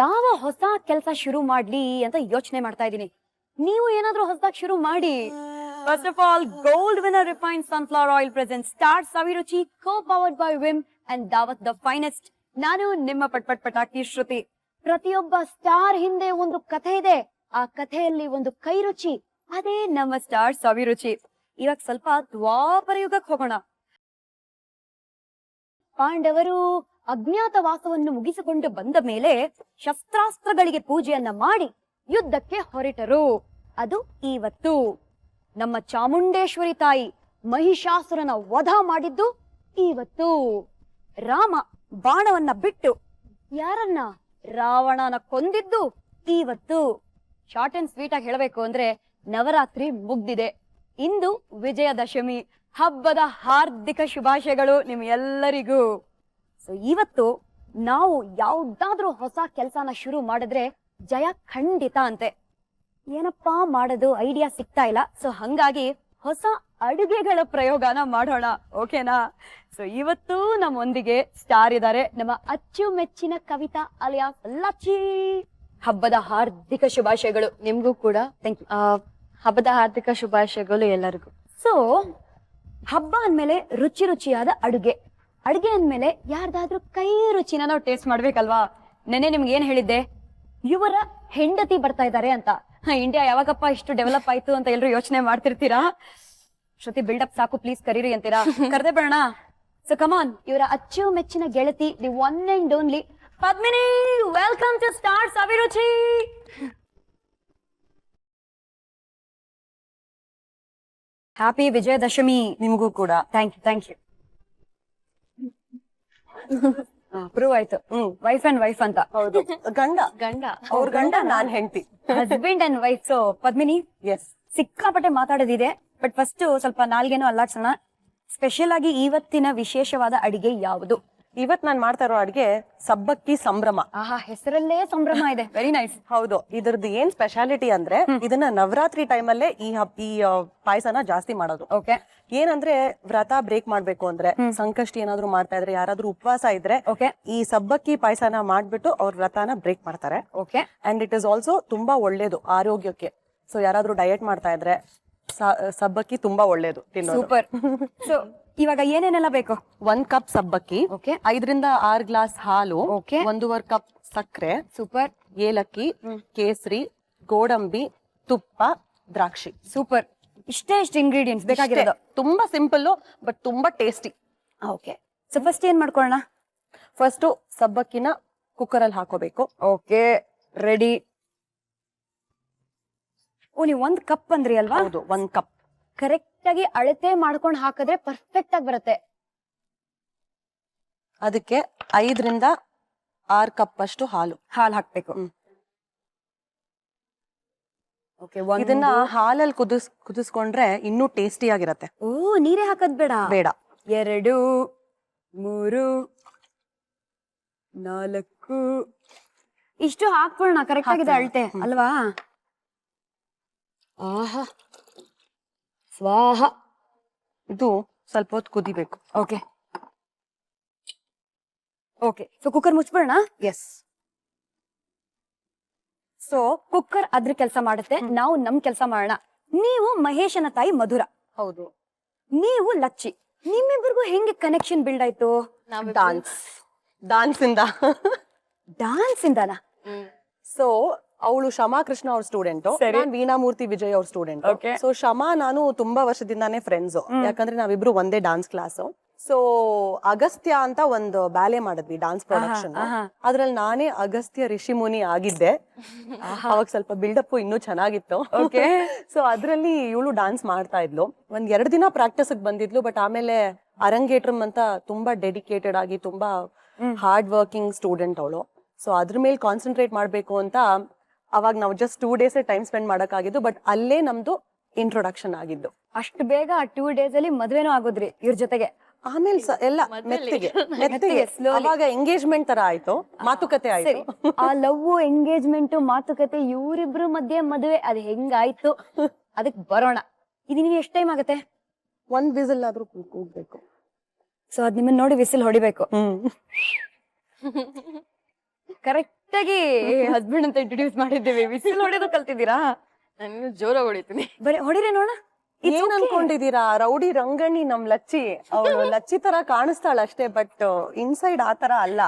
ಯಾವ ಹೊಸ ಕೆಲಸ ಶುರು ಮಾಡ್ಲಿ ಅಂತ ಯೋಚನೆ ಮಾಡ್ತಾ ಇದ್ದೀನಿ. ನೀವು ಏನಾದ್ರೂ ಹೊಸದಾಗಿ ಶುರು ಮಾಡಿ. First of all, gold winner refined sunflower oil present star Saviruchi, co powered by Vim and Daawat the finest. ನಾನು ನಿಮ್ಮ ಪಟಾಕಿ ಶ್ರುತಿ. ಪ್ರತಿಯೊಬ್ಬ ಸ್ಟಾರ್ ಹಿಂದೆ ಒಂದು ಕಥೆ ಇದೆ. ಆ ಕಥೆಯಲ್ಲಿ ಒಂದು ಕೈ ರುಚಿ, ಅದೇ ನಮ್ಮ ಸ್ಟಾರ್ ಸವಿರುಚಿ. ಇವಾಗ ಸ್ವಲ್ಪ ದ್ವಾಪರ ಯುಗಕ್ಕೆ ಹೋಗೋಣ. ಪಾಂಡವರು ಅಜ್ಞಾತವಾಸವನ್ನು ಮುಗಿಸಿಕೊಂಡು ಬಂದ ಮೇಲೆ ಶಸ್ತ್ರಾಸ್ತ್ರಗಳಿಗೆ ಪೂಜೆಯನ್ನ ಮಾಡಿ ಯುದ್ಧಕ್ಕೆ ಹೊರಟರು. ಅದು ಇವತ್ತು. ನಮ್ಮ ಚಾಮುಂಡೇಶ್ವರಿ ತಾಯಿ ಮಹಿಷಾಸುರನ ವಧ ಮಾಡಿದ್ದು ಇವತ್ತು. ರಾಮ ಬಾಣವನ್ನ ಬಿಟ್ಟು ಯಾರನ್ನ, ರಾವಣನ ಕೊಂದಿದ್ದು ಇವತ್ತು. ಶಾರ್ಟ್ ಅಂಡ್ ಸ್ವೀಟ್ ಆಗಿ ಹೇಳಬೇಕು ಅಂದ್ರೆ ನವರಾತ್ರಿ ಮುಗ್ದಿದೆ. ಇಂದು ವಿಜಯದಶಮಿ. ಹಬ್ಬದ ಹಾರ್ದಿಕ ಶುಭಾಶಯಗಳು ನಿಮ್ಗೆಲ್ಲರಿಗೂ. ಸೊ ಇವತ್ತು ನಾವು ಯಾವ್ದಾದ್ರೂ ಹೊಸ ಕೆಲಸನ ಶುರು ಮಾಡಿದ್ರೆ ಜಯ ಖಂಡಿತ ಅಂತೆ. ಏನಪ್ಪಾ ಮಾಡೋದು ಐಡಿಯಾ ಸಿಗ್ತಾ ಇಲ್ಲ. ಸೊ ಹಂಗಾಗಿ ಹೊಸ ಅಡುಗೆಗಳ ಪ್ರಯೋಗನ ಮಾಡೋಣ, ಓಕೆನಾ? ಸೊ ಇವತ್ತು ನಮ್ಮೊಂದಿಗೆ ಸ್ಟಾರ್ ಇದ್ದಾರೆ, ನಮ್ಮ ಅಚ್ಚುಮೆಚ್ಚಿನ ಕವಿತಾ ಅಲಿಯಾಸ್ ಲಚ್ಚಿ. ಹಬ್ಬದ ಹಾರ್ದಿಕ ಶುಭಾಶಯಗಳು ನಿಮ್ಗೂ ಕೂಡ. Thank you. ಹಬ್ಬದ ಹಾರ್ದಿಕ ಶುಭಾಶಯಗಳು ಎಲ್ಲರಿಗೂ. ಸೊ ಹಬ್ಬ ಅಂದ್ಮೇಲೆ ರುಚಿ ರುಚಿಯಾದ ಅಡುಗೆ. ಅಡುಗೆ ಅಂದ್ಮೇಲೆ ಯಾರ್ದಾದ್ರೂ ಕೈ ರುಚಿನ ನಾವು ಟೇಸ್ಟ್ ಮಾಡ್ಬೇಕಲ್ವಾ? ನೆನೆ ನಿಮ್ಗೆ ಏನ್ ಹೇಳಿದ್ದೆ, ಇವರ ಹೆಂಡತಿ ಬರ್ತಾ ಇದ್ದಾರೆ ಅಂತ. ಇಂಡಿಯಾ ಯಾವಾಗಪ್ಪ ಇಷ್ಟು ಡೆವಲಪ್ ಆಯ್ತು ಅಂತ ಎಲ್ರು ಯೋಚನೆ ಮಾಡ್ತಿರ್ತೀರಾ. ಶ್ರುತಿ ಬಿಲ್ಡಪ್ ಸಾಕು, ಪ್ಲೀಸ್ ಕರೀರಿ ಅಂತೀರಾ. ಕರೆದೇ ಬೇಡ. ಸೊ ಕಮಾನ್, ಇವರ ಅಚ್ಚುಮೆಚ್ಚಿನ ಗೆಳತಿ, the one and only Padmini. Welcome to star Saviruchi. Happy Vijayadashami ನಿಮಗೂ ಕೂಡ. Thank you, thank you. Prove ಆಯ್ತು. ವೈಫ್ ಅಂಡ್ ವೈಫ್ ಅಂತ. ಹೌದು, ಗಂಡ ಗಂಡ ಅವ್ರ ಗಂಡ, ನಾನ್ ಹೆಂಡತಿ. Husband and wife. So Padmini, yes, ಸಿಕ್ಕಾಪಟ್ಟೆ ಮಾತಾಡೋದಿದೆ, ಬಟ್ ಫಸ್ಟ್ ಸ್ವಲ್ಪ ನಾಲ್ಗೇನೋ ಅಲ್ಲಾಡ್ಸೋಣ. ಸ್ಪೆಷಲ್ ಆಗಿ ಇವತ್ತಿನ ವಿಶೇಷವಾದ ಅಡಿಗೆ ಯಾವುದು? ಇವತ್ ನಾನ್ ಮಾಡ್ತಾ ಇರೋ ಅಡ್ಗೆ ಸಬ್ಬಕ್ಕಿ ಸಂಭ್ರಮ. ಆಹಾ, ಹೆಸರಲ್ಲೇ ಸಂಭ್ರಮ ಇದೆ. Very nice. ಹೌದು, ಇದ್ರದ್ದು ಏನ್ ಸ್ಪೆಷಾಲಿಟಿ ಅಂದ್ರೆ ಇದನ್ನ ನವರಾತ್ರಿ ಟೈಮಲ್ಲೇ ಈ ಪಾಯಸನ ಜಾಸ್ತಿ ಮಾಡೋದು. ಓಕೆ. ಏನಂದ್ರೆ ವ್ರತ ಬ್ರೇಕ್ ಮಾಡ್ಬೇಕು ಅಂದ್ರೆ, ಸಂಕಷ್ಟಿ ಏನಾದ್ರು ಮಾಡ್ತಾ ಇದ್ರೆ, ಯಾರಾದ್ರೂ ಉಪವಾಸ ಇದ್ರೆ, ಓಕೆ, ಈ ಸಬ್ಬಕ್ಕಿ ಪಾಯಸನ ಮಾಡ್ಬಿಟ್ಟು ಅವ್ರ ವ್ರತನ ಬ್ರೇಕ್ ಮಾಡ್ತಾರೆ. Okay. And it is also ತುಂಬಾ ಒಳ್ಳೇದು ಆರೋಗ್ಯಕ್ಕೆ. ಸೊ ಯಾರಾದ್ರೂ ಡಯಟ್ ಮಾಡ್ತಾ ಇದ್ರೆ ಸಬ್ಬಕ್ಕಿ ತುಂಬಾ ಒಳ್ಳೇದು ತಿನ್ನೋದು. ಸೂಪರ್. ಸೊ ಇವಾಗ ಏನೇನೆಲ್ಲ ಬೇಕು? 1 ಕಪ್ ಸಬ್ಬಕ್ಕಿ, ಓಕೆ, 5 ರಿಂದ 6 ಗ್ಲಾಸ್ ಹಾಲು, ಓಕೆ, 1.5 ಕಪ್ ಸಕ್ಕರೆ, ಸೂಪರ್, ಏಲಕ್ಕಿ, ಕೇಸರಿ, ಗೋಡಂಬಿ, ತುಪ್ಪ, ದ್ರಾಕ್ಷಿ. ಸೂಪರ್. ಇಷ್ಟೇ ಇಂಗ್ರೀಡಿಯೆಂಟ್ಸ್ ಬೇಕಾಗಿರೋದು. ತುಂಬಾ ಸಿಂಪಲ್ ಬಟ್ ತುಂಬಾ ಟೇಸ್ಟಿ. ಓಕೆ. ಸೊ ಫಸ್ಟ್ ಏನ್ ಮಾಡ್ಕೊಳ್ಳೋಣ? ಫಸ್ಟ್ ಸಬ್ಬಕ್ಕಿನ ಕುಕ್ಕರ್ ಅಲ್ಲಿ ಹಾಕೋಬೇಕು. Okay, ready. ಓ, ನೀವು 1 ಕಪ್ ಅಂದ್ರಿ ಅಲ್ವಾ? ಹೌದು, 1 ಕಪ್. ಕರೆಕ್ಟ್ ಆಗಿ ಅಳತೆ ಮಾಡ್ಕೊಂಡು ಹಾಕಿದ್ರೆ ಪರ್ಫೆಕ್ಟ್ ಆಗಿ ಬರುತ್ತೆ. ಅದಕ್ಕೆ 5 ರಿಂದ 6 ಕಪ್ ಅಷ್ಟು ಹಾಲು ಹಾಕ್ಬೇಕು. ಓಕೆ. ಇದನ್ನ ಹಾಲಲ್ಲಿ ಕುದಿಸ್ಕೊಂಡ್ರೆ ಇನ್ನೂ ಟೇಸ್ಟಿ ಆಗಿರತ್ತೆ. ಓ, ನೀರೇ ಹಾಕೋದ್ ಬೇಡ? ಬೇಡ. 2, 3, 4 ಇಷ್ಟು ಹಾಕೋಣ. ಕರೆಕ್ಟ್ ಆಗಿದೆ ಅಳತೆ ಅಲ್ವಾ? ಆಹಾ, ಸ್ವಾಹ. ಇದು ಸ್ವಲ್ಪ ಹೊತ್ತು ಕುದಿಬೇಕು. Okay, okay. ಸೊ ಕುಕ್ಕರ್ ಮುಚ್ಬಿಡೋಣ. ಎಸ್. ಸೊ ಕುಕ್ಕರ್ ಅದ್ರ ಕೆಲಸ ಮಾಡುತ್ತೆ, ನಾವು ನಮ್ ಕೆಲಸ ಮಾಡೋಣ. ನೀವು ಮಹೇಶನ ತಾಯಿ ಮಧುರ. ಹೌದು. ನೀವು ಲಚ್ಚಿ. ನಿಮ್ಮಿಬ್ಬರಿಗೂ ಹೆಂಗೆ ಕನೆಕ್ಷನ್ ಬಿಲ್ಡ್ ಆಯ್ತು? ಡಾನ್ಸ್ ಇಂದ. ಡಾನ್ಸ್ ಇಂದನಾ? ಸೊ ಅವಳು ಶಮಾ ಕೃಷ್ಣ ಅವ್ರ ಸ್ಟೂಡೆಂಟ್, ನಾನು ವೀಣಾಮೂರ್ತಿ ವಿಜಯ್ ಅವ್ರ ಸ್ಟೂಡೆಂಟ್. ಸೊ ಶಮಾ ನಾನು ತುಂಬಾ ವರ್ಷದಿಂದಾನೇ ಫ್ರೆಂಡ್ಸ್, ಯಾಕಂದ್ರೆ ನಾವಿಬ್ರು ಒಂದೇ ಡಾನ್ಸ್ ಕ್ಲಾಸ್. ಸೊ ಅಗಸ್ತ್ಯ ಅಂತ ಒಂದು ಬ್ಯಾಲೆ ಮಾಡಿದ್ವಿ, ಡಾನ್ಸ್ ಪ್ರೊಡಕ್ಷನ್. ಅದ್ರಲ್ಲಿ ನಾನೇ ಅಗಸ್ತ್ಯ ಋಷಿ ಮುನಿ ಆಗಿದ್ದೆ. ಅವಾಗ ಸ್ವಲ್ಪ ಬಿಲ್ಡಪ್ ಇನ್ನೂ ಚೆನ್ನಾಗಿತ್ತು. ಸೊ ಅದ್ರಲ್ಲಿ ಇವಳು ಡಾನ್ಸ್ ಮಾಡ್ತಾ ಇದ್ಲು. 1-2 ದಿನ ಪ್ರಾಕ್ಟೀಸ್ ಬಂದಿದ್ಲು, ಬಟ್ ಆಮೇಲೆ ಅರಂಗೇಟ್ರಮ್ ಅಂತ ತುಂಬಾ ಡೆಡಿಕೇಟೆಡ್ ಆಗಿ ತುಂಬಾ ಹಾರ್ಡ್ ವರ್ಕಿಂಗ್ ಸ್ಟೂಡೆಂಟ್ ಅವಳು. ಸೊ ಅದ್ರ ಮೇಲೆ ಕಾನ್ಸಂಟ್ರೇಟ್ ಮಾಡ್ಬೇಕು ಅಂತ ಅವಾಗ ನಾವು ಜಸ್ಟ್ 2 ಡೇಸ್ ಟೈಮ್ ಸ್ಪೆಂಡ್ ಮಾಡಕ್ಕಾಗಿದ್ದು, ಬಟ್ ಅಲ್ಲೇ ನಮ್ದು ಇಂಟ್ರೊಡಕ್ಷನ್ ಆಗಿದ್ದು. ಅಷ್ಟು ಬೇಗ ಆ 2 ಡೇಸ್ ಅಲ್ಲಿ ಮದ್ವೆನೂ ಆಗೋದ್ರಿ ಇವ್ರ ಜೊತೆಗೆ? ಆಮೇಲೆ ಎಲ್ಲ ಮೆತ್ತಿಗೆ ಅವಾಗ ಎಂಗೇಜ್ಮೆಂಟ್ ತರ ಆಯ್ತು, ಮಾತುಕತೆ ಆಯ್ತು. ಆ ಲವ್, ಎಂಗೇಜ್ಮೆಂಟ್, ಮಾತುಕತೆ, ಇವರಿಬ್ರು ಮಧ್ಯೆ ಮದುವೆ ಅದ್ ಹೆಂಗಾಯ್ತು ಅದಕ್ ಬರೋಣ. ಇದು ನೀವು ಎಷ್ಟ್ ಟೈಮ್ ಆಗತ್ತೆ? 1 ವಿಸಿಲ್ ಆದ್ರೂ ಕೂಗ್ಬೇಕು. ಸೊ ಅದ್ ನಿಮ್ಮನ್ನ ನೋಡಿ ವಿಸಿಲ್ ಹೊಡಿಬೇಕು. ಕರೆಕ್ಟ್ ಕರೆಕ್ಟ್ ಆಗಿ ಹಸ್ಬೆಂಡ್ ಅಂತ ಇಂಟ್ರೊಡ್ಯೂಸ್ ಮಾಡಿದ್ದೇವೆ. ವಿಸಿಲ್ ಹೊಡೆದು ಕಲ್ತಿದ್ದೀರಾ? ನಾನು ಜೋರಾಗಿ ಹೊಡಿತೀನಿ. ಬರೀ ಹೊಡಿರಿ ನೋಡ. ಏನ್ ಅನ್ಕೊಂಡಿದೀರಾ, ರೌಡಿ ರಂಗಣ್ಣಿ ನಮ್ ಲಚ್ಚಿ, ಅವಳು ಲಚ್ಚಿ ತರ ಕಾಣಿಸ್ತಾಳ ಅಷ್ಟೇ, ಬಟ್ ಇನ್ಸೈಡ್ ಆ ತರ ಅಲ್ಲ.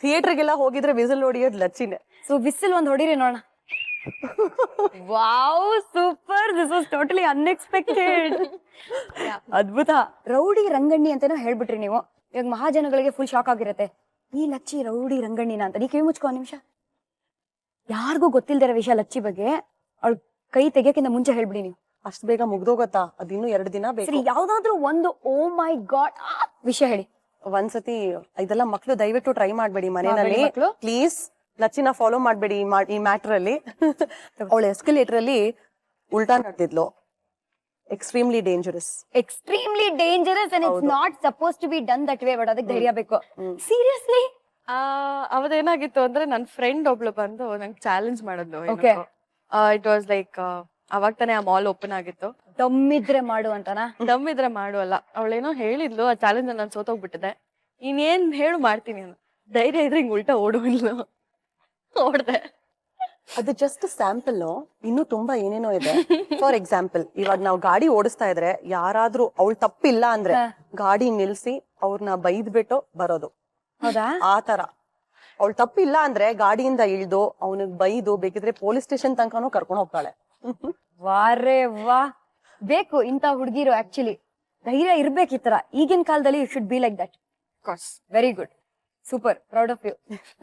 ಥಿಯೇಟರ್ಗೆಲ್ಲ ಹೋಗಿದ್ರೆ ವಿಸಿಲ್ ಹೊಡಿಯೋದ್ ಲಚ್ಚಿನೇ. ಸೊ ವಿಸಿಲ್ ಒಂದ್ ಹೊಡಿರಿ ನೋಡ. Wow, super, this was totally unexpected. ಅದ್ಭುತ. ರೌಡಿ ರಂಗಣ್ಣಿ ಅಂತಾನೂ ಹೇಳ್ಬಿಟ್ರಿ ನೀವು. ಇವಾಗ ಮಹಾಜನಗಳಿಗೆ ಫುಲ್ ಶಾಕ್ ಆಗಿರತ್ತೆ, ಈ ಲಚ್ಚಿ ರೌಡಿ ರಂಗಣ್ಣಿನ ಅಂತ. ನೀ ಕಿವಿ ಮುಚ್ಕೋ ಒಂದ್ ನಿಮಿಷ. ಯಾರಿಗೂ ಗೊತ್ತಿಲ್ದಿರೋ ವಿಷಯ ಲಚ್ಚಿ ಬಗ್ಗೆ ಅವಳು ಕೈ ತೆಗಿಯಕ್ಕಿಂತ ಮುಂಚೆ ಹೇಳ್ಬಿಡಿ ನೀವು. ಅಷ್ಟ್ ಬೇಗ ಮುಗ್ದೋಗತ್ತಾ? ಅದಿನ್ನು 2 ದಿನ ಬೇಕು. ಸರಿ, ಯಾವ್ದಾದ್ರು ಒಂದು ಓ ಮೈ ಗಾಡ್ ವಿಷಯ ಹೇಳಿ. ಒಂದ್ಸತಿ ಇದೆಲ್ಲ ಮಕ್ಳು ದಯವಿಟ್ಟು ಟ್ರೈ ಮಾಡ್ಬೇಡಿ ಮನೆಯಲ್ಲಿ ಮಕ್ಳು? ಪ್ಲೀಸ್. ಲಚ್ಚಿನ ಫಾಲೋ ಮಾಡ್ಬೇಡಿ ಈ ಮ್ಯಾಟರ್ ಅಲ್ಲಿ. ಅವಳು ಎಸ್ಕಲೇಟರ್ ಅಲ್ಲಿ ಉಲ್ಟಾ ನಡೆದಿದ್ಲು. Extremely dangerous. Extremely dangerous and it's not suppose to be done that way. But ಅದಕ್ಕೆ ಧೈರ್ಯ ಬೇಕು. ಸೀರಿಯಸ್ಲಿ ಅವತ್ತೇನಾಗಿತ್ತು ಅಂದ್ರೆ ನನ್ನ ಫ್ರೆಂಡ್ ಒಬ್ಳು ಬಂದು ನಂಗೆ ಚಾಲೆಂಜ್ ಮಾಡಿದ್ಲು. Okay. ಇಟ್ ವಾಸ್ ಲೈಕ್ ಅವಾಗ ತಾನೇ ಆ ಮಾಲ್ ಓಪನ್ ಆಗಿತ್ತು. ದಮ್ಮಿದ್ರೆ ಮಾಡು ಅಂತನಾ? ದಮ್ಮಿದ್ರೆ ಮಾಡುವಲ್ಲ, ಅವಳೇನೋ ಹೇಳಿದ್ಲು. ಆ ಚಾಲೆಂಜ್ ನಾನು ಸೋತೋಗ್ಬಿಟ್ಟಿದೆ. ಇನ್ನೇನ್ ಹೇಳು ಮಾಡ್ತೀನಿ ಅಂತ. ಧೈರ್ಯ ಇದ್ರೆ ಹಿಂಗ್ ಉಲ್ಟಾ ಓಡುವಿಲ್ಲ, ಓಡ್ದೆ. ಅದು ಜಸ್ಟ್ ಸ್ಯಾಂಪಲ್. ಇನ್ನು ತುಂಬಾ ಏನೇನೋ ಇದೆ. ಫಾರ್ ಎಕ್ಸಾಂಪಲ್, ಇವಾಗ ನಾವು ಗಾಡಿ ಓಡಿಸ್ತಾ ಇದ್ರೆ ಯಾರಾದ್ರೂ ಅವಳು ತಪ್ಪಿಲ್ಲ ಅಂದ್ರೆ ಗಾಡಿ ನಿಲ್ಸಿ ಅವ್ರನ್ನ ಬೈದ್ಬಿಟ್ಟು ಬರೋದು. ಹೌದಾ? ಆ ತರ. ಅವಳು ತಪ್ಪಿಲ್ಲ ಅಂದ್ರೆ ಗಾಡಿಯಿಂದ ಇಳ್ದು ಅವನಿಗೆ ಬೈದು ಬೇಕಿದ್ರೆ ಪೊಲೀಸ್ ಸ್ಟೇಷನ್ ತನಕನೂ ಕರ್ಕೊಂಡು ಹೋಗ್ತಾಳೆ. ವಾರೇ ವಾ, ಬೇಕು ಇಂತ ಹುಡುಗಿರು. ಆಕ್ಚುಲಿ ಧೈರ್ಯ ಇರ್ಬೇಕು ಈ ತರ. ಈಗಿನ ಕಾಲದಲ್ಲಿ you should be like that. Very good, super, proud of you.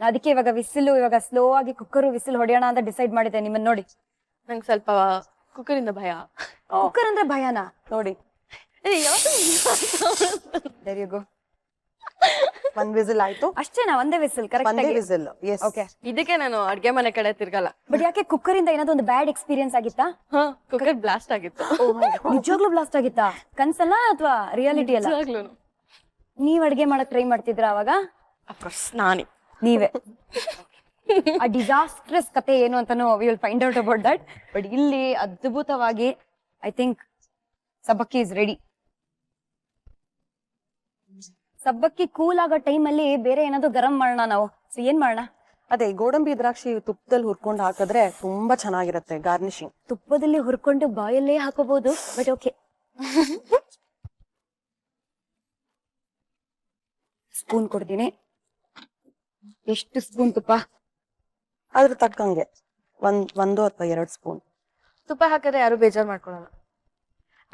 ಅದಕ್ಕೆ ಇವಾಗ ವಿಸಿಲ್, ಇವಾಗ ಸ್ಲೋ ಆಗಿ ಕುಕ್ಕರ್ ವಿಸಿಲ್ ಹೊಡೆಯೋಣ ಅಂತ ಡಿಸೈಡ್ ಮಾಡಿದೆ ನಿಮ್ಮನ್ನ ನೋಡಿ. ನಂಗೆ ಸ್ವಲ್ಪ ಕುಕ್ಕರಿಂದ ಭಯ. ಕುಕ್ಕರ್ ಅಂದ್ರೆ ಭಯನಾ? ನೋಡಿ, ದೇರ್ ಯು ಗೋ. ಒಂದ್ ವಿಸಿಲ್ ಆಯ್ತು ಅಷ್ಟೇನಾ? ಒಂದೇ ವಿಸಿಲ್? ಒಂದೇ ಕರೆಕ್ಟ್. ವಿಸಿಲ್. ಎಸ್. ಓಕೆ. ಇದಕ್ಕೆ ನಾನು ಅಡ್ಗೆ ಮನೆ ಕಡೆ ತಿರ್ಗಲ್ಲ. ಬಟ್ ಯಾಕೆ ಕುಕ್ಕರ್ ಇಂದ ಏನಾದ್ರು ಒಂದು ಬ್ಯಾಡ್ ಎಕ್ಸ್ಪೀರಿಯನ್ಸ್ ಆಗಿತ್ತಾ? ಕುಕ್ಕರ್ ಬ್ಲಾಸ್ಟ್ ಆಗಿತ್ತು. ನಿಜವಾಗ್ಲೂ ಬ್ಲಾಸ್ಟ್ ಆಗಿತ್ತಾ? ಕನ್ಸಲ್ಲ ಅಥವಾ ರಿಯಾಲಿಟಿ ಅಲ್ಲ? ನಿಜವಾಗ್ಲೂನು. ನೀವ್ ಅಡ್ಗೆ ಮಾಡಕ್ ಟ್ರೈ ಮಾಡ್ತಿದ್ರ ಅವಾಗ? ಅಫ್ಕೋರ್ಸ್ ನಾನೇ. ನೀವೇ. ಆ ಡಿಸಾಸ್ಟ್ರಸ್ ಕತೆ ಏನು ಅಂತಾನು we will find out about that. But ಇಲ್ಲಿ ಅದ್ಭುತವಾಗಿ ಐ ಥಿಂಕ್ ಸಬ್ಬಕ್ಕಿ ಇಸ್ ರೆಡಿ. ಸಬ್ಬಕ್ಕಿ ಕೂಲ್ ಆಗೋ ಟೈಮ್ ಅಲ್ಲಿ ಬೇರೆ ಏನಾದ್ರು ಗರಂ ಮಾಡೋಣ ನಾವು. ಸೊ ಏನ್ ಮಾಡೋಣ? ಅದೇ ಗೋಡಂಬಿ ದ್ರಾಕ್ಷಿ ತುಪ್ಪದಲ್ಲಿ ಹುರ್ಕೊಂಡು ಹಾಕಿದ್ರೆ ತುಂಬಾ ಚೆನ್ನಾಗಿರುತ್ತೆ ಗಾರ್ನಿಶಿಂಗ್. ತುಪ್ಪದಲ್ಲಿ ಹುರ್ಕೊಂಡು ಬಾಯಲ್ಲೇ ಹಾಕೋಬಹುದು. But okay. ಸ್ಪೂನ್ ಕೊಡ್ತೀನಿ. ಎಷ್ಟು ಸ್ಪೂನ್ ತುಪ್ಪ? ಅದ್ರ ತಕ್ಕಂಗೆ ಒಂದು ಅಥವಾ 2 ಸ್ಪೂನ್ ತುಪ್ಪ ಹಾಕಿದ್ರೆ ಯಾರು ಬೇಜಾರ್ ಮಾಡ್ಕೊಳಲ್ಲ.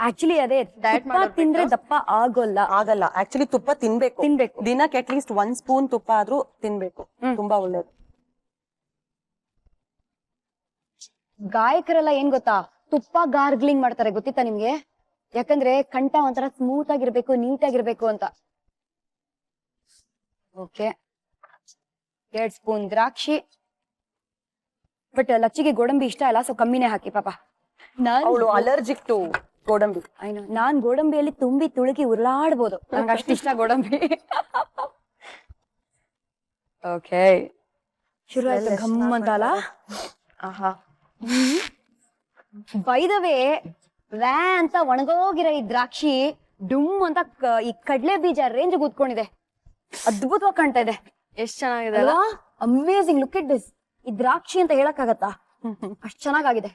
ಆಕ್ಚುಲಿ ಅದೇ ತುಪ್ಪ ತಿಂದ್ರೆ ದಪ್ಪ ಆಗೋಲ್ಲ. ಆಗಲ್ಲ. ಆಕ್ಚುಲಿ ತುಪ್ಪ ತಿನ್ಬೇಕು. ದಿನಕ್ಕೆ ಅಟ್ಲೀಸ್ಟ್ 1 ಸ್ಪೂನ್ ತುಪ್ಪ ಆದ್ರೂ ತಿನ್ಬೇಕು. ತುಂಬಾ ಒಳ್ಳೇದು. ಗಾಯಕರೆಲ್ಲ ಏನ್ ಗೊತ್ತಾ, ತುಪ್ಪ ಗಾರ್ಗ್ಲಿಂಗ್ ಮಾಡ್ತಾರೆ, ಗೊತ್ತಿತ್ತಾ ನಿಮ್ಗೆ? ಯಾಕಂದ್ರೆ ಕಂಠ ಒಂಥರ ಸ್ಮೂತ್ ಆಗಿರ್ಬೇಕು, ನೀಟ್ ಆಗಿರ್ಬೇಕು ಅಂತ. ಓಕೆ, 2 ಸ್ಪೂನ್ ದ್ರಾಕ್ಷಿ. ಬಟ್ ಲಚ್ಚಿಗೆ ಗೋಡಂಬಿ ಇಷ್ಟ ಅಲ್ಲ, ಸೊ ಕಮ್ಮಿನೇ ಹಾಕಿ ಪಾಪ. ಅವಳು ಅಲರ್ಜಿಕ್ ಟು ಗೋಡಂಬಿ. ನಾನ್ ಗೋಡಂಬಿಯಲ್ಲಿ ತುಂಬಿ ತುಳುಕಿ ಉರುಳಾಡ್ಬೋದು. ನಂಗೆ ಅಷ್ಟಿಷ್ಟ ಗೋಡಂಬಿ. ಓಕೆ, ಶುರು ಆಯ್ತು ಗಮ್ಮಂತಲ್ಲ. ಆಹಾ. ಬೈ ದ ವೇ, ವ್ಯಾ ಅಂತ ಒಣಗೋಗಿರೋ ಈ ದ್ರಾಕ್ಷಿ ಡುಮ್ ಅಂತ ಈ ಕಡ್ಲೆ ಬೀಜ ರೇಂಜ್ ಕೂತ್ಕೊಂಡಿದೆ. ಅದ್ಭುತವಾಗಿ ಕಾಣ್ತಾ ಇದೆ. ಎಷ್ಟ್ ಚೆನ್ನಾಗಿದೆ ಅಲ್ಲ? ಅಮೇಸಿಂಗ್. Look it this. ಈ ದ್ರಾಕ್ಷಿ ಅಂತ ಹೇಳಕ್ ಆಗತ್ತಾ? ಅಷ್ಟ್ ಚೆನ್ನಾಗಿದೆ.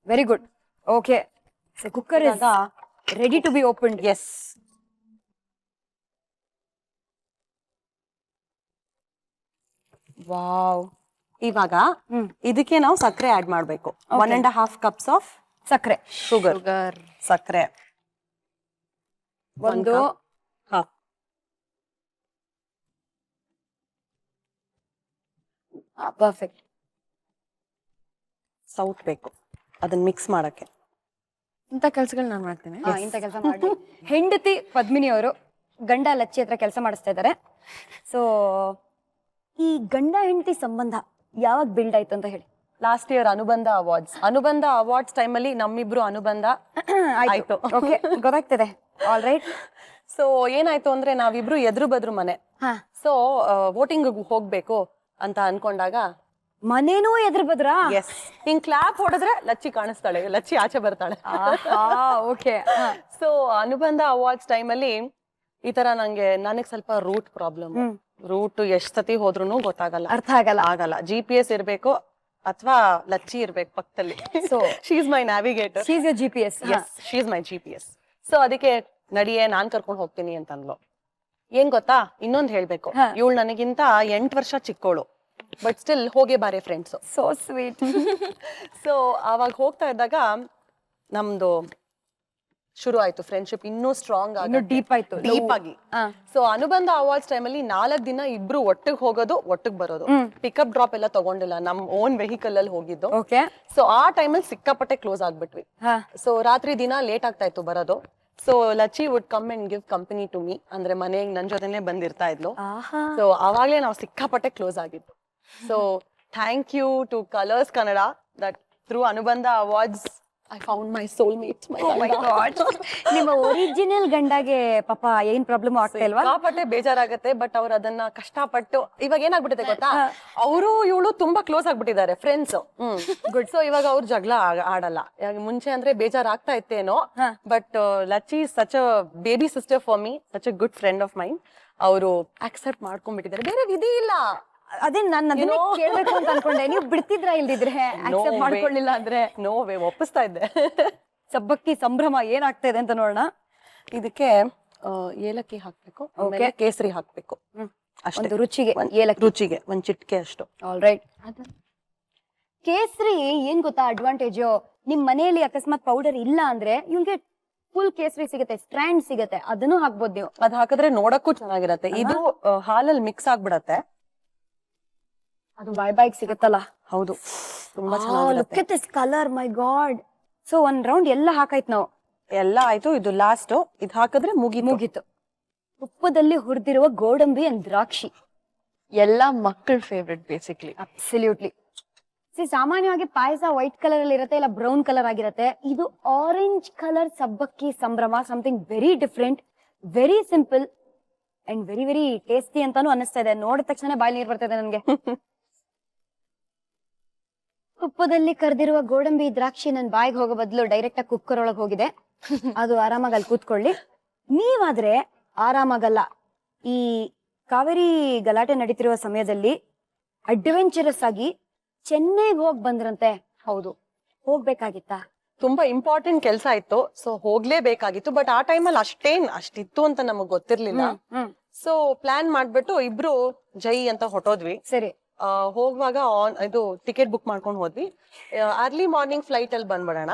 Very good. Okay, so cooker is ready to be opened. Yes. Wow. ಇವಾಗ ಇದಕ್ಕೆ ನಾವು ಸಕ್ಕರೆ ಆಡ್ ಮಾಡ್ಬೇಕು. 1.5 cups ಆಫ್ ಸಕ್ಕರೆ, ಶುಗರ್, ಸಕ್ಕರೆ ಒಂದು. ಪರ್ಫೆಕ್ಟ್. ಸೌಟ್ ಬೇಕು ಅದನ್ನ ಮಿಕ್ಸ್ ಮಾಡಕ್ಕೆ. ಇಂಥ ಕೆಲ್ಸಗಳು ನಾನು ಮಾಡ್ತೇನೆ. ಇಂಥ ಕೆಲಸ ಮಾಡಿ. ಹೆಂಡತಿ ಪದ್ಮಿನಿ ಅವರು ಗಂಡ ಲಚ್ಚಿ ಹತ್ರ ಕೆಲಸ ಮಾಡಿಸ್ತಾ ಇದ್ದಾರೆ. ಸೊ ಈ ಗಂಡ ಹೆಂಡತಿ ಸಂಬಂಧ ಯಾವಾಗ ಬಿಲ್ಡ್ ಆಯ್ತು ಅಂತ ಹೇಳಿ. ಲಾಸ್ಟ್ ಇಯರ್ ಅನುಬಂಧ ಅವಾರ್ಡ್ಸ್ ಟೈಮ್ ಅಲ್ಲಿ ನಮ್ಮಿಬ್ರು ಅನುಬಂಧ ಆಯ್ತು. ಓಕೆ, ಗೊತ್ತಾಗ್ತದೆ. All right. ಸೊ ಏನಾಯ್ತು ಅಂದ್ರೆ ನಾವಿಬ್ರು ಎದುರು ಬದ್ರು ಮನೆ. ಸೊ ವೋಟಿಂಗ್ ಹೋಗ್ಬೇಕು ಅಂತ ಅನ್ಕೊಂಡಾಗ ಮನೇನೂ ಎದುರು ಬದ್ರಾ? ಎಸ್. ಹಿಂಗ್ ಕ್ಲಾಪ್ ಹೊಡೆದ್ರೆ ಲಚ್ಚಿ ಕಾಣಿಸ್ತಾಳೆ, ಲಚ್ಚಿ ಆಚೆ ಬರ್ತಾಳೆ. ಓಕೆ. ಸೊ ಅನುಬಂಧ ಅವಾರ್ಡ್ಸ್ ಟೈಮ್ ಅಲ್ಲಿ ಈ ತರ ನನಗ್ ಸ್ವಲ್ಪ ರೂಟ್ ಪ್ರಾಬ್ಲಮ್. ರೂಟ್ ಎಷ್ಟ್ ಸತಿ ಹೋದ್ರೂ ಗೊತ್ತಾಗಲ್ಲ, ಅರ್ಥ ಆಗಲ್ಲ. ಆಗಲ್ಲ. GPS ಇರ್ಬೇಕು ಅಥವಾ ಲಚ್ಚಿ ಇರ್ಬೇಕು ಪಕ್ಕದಲ್ಲಿ. So she is my navigator. She's your GPS. She is my GPS. So ಅದಕ್ಕೆ ನಡಿಯೇ ನಾನ್ ಕರ್ಕೊಂಡು ಹೋಗ್ತೀನಿ ಅಂತಂದ್ಲು. ಏನ್ ಗೊತ್ತಾ, ಇನ್ನೊಂದ್ ಹೇಳ್ಬೇಕು, ಇವಳು ನನಗಿಂತ 8 ವರ್ಷ ಚಿಕ್ಕೋಳು, ಬಟ್ ಸ್ಟಿಲ್ ಹೋಗೇ ಬಾರೆ ಫ್ರೆಂಡ್ಸ್. So sweet. ಸೊ ಅವಾಗ ಹೋಗ್ತಾ ಇದ್ದಾಗ ನಮ್ದು ಶುರು ಆಯ್ತು ಫ್ರೆಂಡ್ಶಿಪ್, ಇನ್ನೂ ಸ್ಟ್ರಾಂಗ್ ಆಗಿ, ಡೀಪ್ ಆಯ್ತು, ಡೀಪ್ ಆಗಿ. ಸೊ ಅನುಬಂಧ ಅವಾರ್ಡ್ಸ್ ಟೈಮಲ್ಲಿ 4 ದಿನ ಇಬ್ರು ಒಟ್ಟಿಗೆ ಹೋಗೋದು, ಒಟ್ಟಿಗೆ ಬರೋದು. ಪಿಕಪ್ ಡ್ರಾಪ್ ಎಲ್ಲ ತಗೊಂಡಿಲ್ಲ, ನಮ್ ಓನ್ ವೆಹಿಕಲ್ ಅಲ್ಲಿ ಹೋಗಿದ್ದು. ಓಕೆ. ಸೊ ಆ ಟೈಮಲ್ಲಿ ಸಿಕ್ಕಾಪಟ್ಟೆ ಕ್ಲೋಸ್ ಆಗ್ಬಿಟ್ವಿ. ಸೊ ರಾತ್ರಿ ದಿನ ಲೇಟ್ ಆಗ್ತಾ ಇತ್ತು ಬರೋದು. So Lacchi would come and give company to me, ಅಂದ್ರೆ ಮನೆಗೆ ನನ್ ಜೊತೆನೆ ಬಂದಿರ್ತಾ ಇದ್ಲು. ಸೊ ಅವಾಗ್ಲೇ ನಾವು ಸಿಕ್ಕಾಪಟ್ಟೆ ಕ್ಲೋಸ್ ಆಗಿದ್ದು. So thank you to Colors Kannada that through Anubandha awards I found my soulmate. Oh my God. ನಿಮ್ಮ ಒರಿಜಿನಲ್ ಗಂಡಗೆ ಪಾಪ ಏನ್ ಪ್ರಾಬ್ಲಮ್ ಆಗ್ತಾ ಇಲ್ವಾ? ಸಿಕ್ಕಾಪಟ್ಟೆ ಬೇಜಾರಾಗತ್ತೆ, ಬಟ್ ಅವ್ರು ಅದನ್ನ ಕಷ್ಟಪಟ್ಟು, ಇವಾಗ ಏನಾಗ್ಬಿಟ್ಟಿದೆ ಗೊತ್ತಾ, ಅವರು ಇವಳು ತುಂಬಾ ಕ್ಲೋಸ್ ಆಗ್ಬಿಟ್ಟಿದ್ದಾರೆ ಫ್ರೆಂಡ್ಸ್. ಗುಡ್. ಸೊ ಇವಾಗ ಅವ್ರು ಜಗಳ ಆಡಲ್ಲ. ಮುಂಚೆ ಅಂದ್ರೆ ಬೇಜಾರಾಗ್ತಾ ಇತ್ತೇನೋ, but Lacchi such a baby sister for me, such a good friend of mine. ಅವರು ಆಕ್ಸೆಪ್ಟ್ ಮಾಡ್ಕೊಂಡ್ಬಿಟ್ಟಿದ್ದಾರೆ, ಬೇರೆ ವಿಧಿ ಇಲ್ಲ. ಅದೇ ನಾನು ಅದನ್ನೇ ಕೇಳ್ಬೇಕು ಅಂತ ಅನ್ಕೊಂಡೆ, ನೀವು ಬಿಡ್ತಿದ್ರ ಇಲ್ದಿದ್ರೆ ಆಕ್ಸೆಪ್ಟ್ ಮಾಡ್ಕೊಳ್ಳಿಲ್ಲ ಅಂದ್ರೆ? ನೋ ವೇ, ಒಪ್ಪಿಸ್ತಾ ಇದ್ದೆ. ಸಬ್ಬಕ್ಕಿ ಸಂಭ್ರಮ ಏನಾಗ್ತಾ ಇದೆ ಅಂತ ನೋಡೋಣ. ಇದಕ್ಕೆ ಏಲಕ್ಕಿ ಹಾಕ್ಬೇಕು, ಆಮೇಲೆ ಕೇಸರಿ ಹಾಕ್ಬೇಕು ಅಷ್ಟೇ. ಒಂದು ರುಚಿಗೆ ಏಲಕ್ಕಿ, ರುಚಿಗೆ ಒಂದ್ ಚಿಟ್ಕೆ ಅಷ್ಟು. All right. ಕೇಸರಿ ಏನ್ ಗೊತ್ತಾ ಅಡ್ವಾಂಟೇಜ್, ನಿಮ್ ಮನೆಯಲ್ಲಿ ಅಕಸ್ಮಾತ್ ಪೌಡರ್ ಇಲ್ಲ ಅಂದ್ರೆ ಇವ್ಗೆ ಫುಲ್ ಕೇಸರಿ ಸಿಗುತ್ತೆ, ಸ್ಟ್ರ್ಯಾಂಡ್ ಸಿಗುತ್ತೆ, ಅದನ್ನು ಹಾಕ್ಬೋದು ನೀವು. ಅದ್ ಹಾಕಿದ್ರೆ ನೋಡಕ್ಕೂ ಚೆನ್ನಾಗಿರತ್ತೆ. ಇದು ಹಾಲಲ್ಲಿ ಮಿಕ್ಸ್ ಆಗ್ಬಿಡತ್ತೆ, ಅದು ಬಾಯ್ ಸಿಗುತ್ತಲ್ಲ. ಹೌದು, ತುಂಬಾ look at this colour, my god. So ಒಂದ್ ರೌಂಡ್ ಎಲ್ಲ ಹಾಕಾಯ್ತು ನಾವು. ಎಲ್ಲ ಆಯ್ತು, ಇದು ಲಾಸ್ಟ್. ಇದು ಹಾಕಿದ್ರೆ ಮುಗೀತು. ತುಪ್ಪದಲ್ಲಿ ಹುರಿದಿರುವ ಗೋಡಂಬಿ ಅಂಡ್ ದ್ರಾಕ್ಷಿ ಎಲ್ಲಾ ಮಕ್ಕಳ ಫೇವ್ರೆಟ್ ಬೇಸಿಕ್ಲಿ. ಅಬ್ಸಲ್ಯೂಟ್ಲಿ. ಸಾಮಾನ್ಯವಾಗಿ ಪಾಯಸ ವೈಟ್ ಕಲರ್ ಅಲ್ಲಿ ಇರುತ್ತೆ, ಇಲ್ಲ ಬ್ರೌನ್ ಕಲರ್ ಆಗಿರುತ್ತೆ. ಇದು ಆರೆಂಜ್ ಕಲರ್ ಸಬ್ಬಕ್ಕಿ ಸಂಭ್ರಮ, something very different, very simple and very very tasty ಅಂತಾನು ಅನಿಸ್ತಾ ಇದೆ. ನೋಡಿದ ತಕ್ಷಣ ಬಾಯಿ ನೀರ್ ಬರ್ತಾ ಇದೆ ನನ್ಗೆ. ತುಪ್ಪದಲ್ಲಿ ಕರೆದಿರುವ ಗೋಡಂಬಿ ದ್ರಾಕ್ಷಿ ನನ್ ಬಾಯಿಗೆ ಹೋಗೋ ಬದಲು ಡೈರೆಕ್ಟ್ ಆಗಿ ಕುಕ್ಕರ್ ಒಳಗೆ ಹೋಗಿದೆ. ಅದು ಆರಾಮಾಗಿ ಅಲ್ಲಿ ಕೂತ್ಕೊಳ್ಳಿ. ನೀವಾದ್ರೆ ಆರಾಮಾಗಲ್ಲ. ಈ ಕಾವೇರಿ ಗಲಾಟೆ ನಡೀತಿರುವ ಸಮಯದಲ್ಲಿ ಅಡ್ವೆಂಚರಸ್ ಆಗಿ ಚೆನ್ನೈಗೆ ಹೋಗ್ ಬಂದ್ರಂತೆ. ಹೌದು, ಹೋಗ್ಬೇಕಾಗಿತ್ತಾ? ತುಂಬಾ ಇಂಪಾರ್ಟೆಂಟ್ ಕೆಲಸ ಇತ್ತು, ಸೊ ಹೋಗ್ಲೇಬೇಕಾಗಿತ್ತು. ಬಟ್ ಆ ಟೈಮಲ್ಲಿ ಅಷ್ಟಿತ್ತು ಅಂತ ನಮಗ್ ಗೊತ್ತಿರ್ಲಿಲ್ಲ. ಸೊ ಪ್ಲಾನ್ ಮಾಡ್ಬಿಟ್ಟು ಇಬ್ರು ಜೈ ಅಂತ ಹೊಟ್ಟೋದ್ವಿ. ಸರಿ. ಹೋಗುವಾಗ ಇದು ಟಿಕೆಟ್ ಬುಕ್ ಮಾಡ್ಕೊಂಡು ಹೋದ್ವಿ. ಅರ್ಲಿ ಮಾರ್ನಿಂಗ್ ಫ್ಲೈಟ್ ಅಲ್ಲಿ ಬಂದ್ಬಿಡೋಣ,